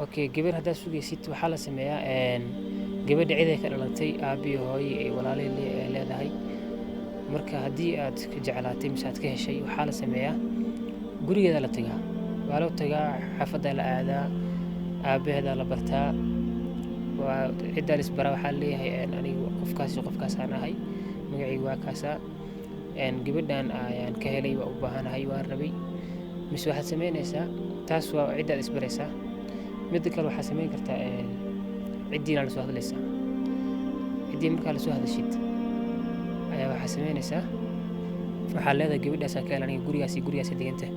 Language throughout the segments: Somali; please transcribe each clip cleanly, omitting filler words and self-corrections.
اوكي gabar haddaad sugaysid waxaa la sameeyaa gabadha cid ay ka dhalatay aabi iyo hooyo ay walaalay leedahay marka haddii aad ka jeclaatay mise aad ka heshay waxaa la sameeyaa gurigeeda la tagaa waa loo tagaa xaafadda la aadaa aabaheeda la bartaa waa cidda la isbaraa waxaa leeyahay anigu qofkaasaan ahay magacaygu waa kaasaa gabadhan ayaan ka helay waa u baahanahay waan rabay mise waxaad samaynaysaa taas waa ciddaad isbaraysaa midda kale waxaa samayn kartaa ciddiina la soo hadlaysaa ciddii markaa la soo hadashid ayaa waxaa samaynaysaa waxaa leedahay gabadhaasaa ka hel aniga gurigaasi deganta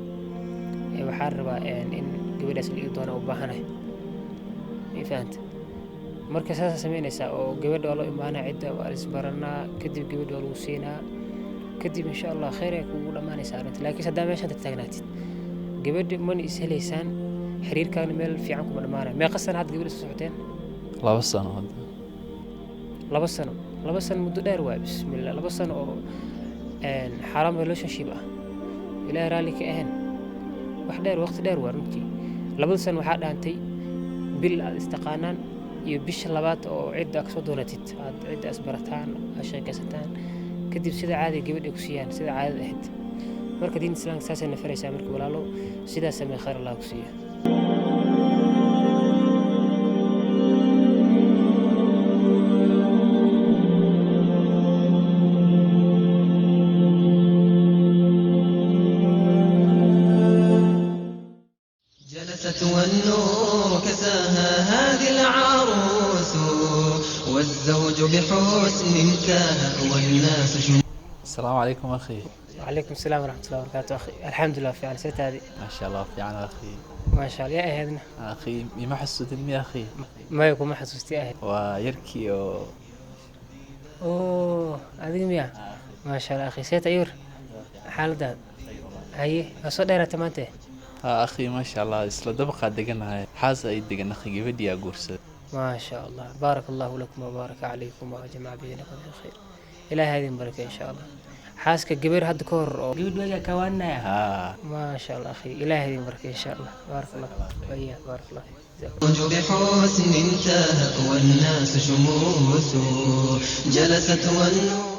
waxaa rabaa in gabadhaas la ii doona u baahanahay ma fahanta marka saasaa samaynaysaa oo gabadha waa loo imaanaa cidda waa isbaranaa kadib gabadha waa lagu siinaa kadib insha allah khayr ay kugu dhammaanaysaa arrinta laakiin haddaa meeshaan taagnaatid gabadha mana is helaysaan xiriirkaana meel fiican kuma dhammaanaya meeqa sana hadda gabadha soo socoteen 2 sano hadda 2 sano muddo dheer waa bismillah 2 sano oo xaram relationship ah ilaahay raalli ka ahayn wax dheer waqti dheer waa runtii 2 sano waxaa dhaantay bil aad istaqaanaan iyo bisha labaad oo cidda ka soo doonatid aad cidda isbarataan aad sheekaysataan kadib sida caadiga gabadha ku siiyaan sida caadada ahayd marka diinta islaamka saasay na faraysaa marka walaalo sidaas samee khayr allah ku siiya والنور كساها هذه العروس والزوج بحسن انتهى والناس السلام عليكم أخي. وعليكم السلام ورحمة الله وبركاته أخي الحمد لله في عالسات هذه ما شاء الله في عنا أخي. ما شاء الله يا أهدنا أخي ما حسيت إني أخي ما يكون ما حسستي أهد ويركي أوه هذه مياه ما شاء الله أخي سيت أيور حال ده هاي أصلا دايرة تمانته أخي ما شاء الله إسلا دبقة دقنا هاي حاسة أي دقنا أخي بدي أقرص ما شاء الله بارك الله لكم وبارك عليكم وجمع بينكم بالخير إلى هذه البركة إن شاء الله حاسك كبير هاد كور جود وجه كوانا ما شاء الله أخي إلى هذه البركة إن شاء الله بارك الله وياك بارك الله الزوج بحسن انتهى والناس شموس جلست والنور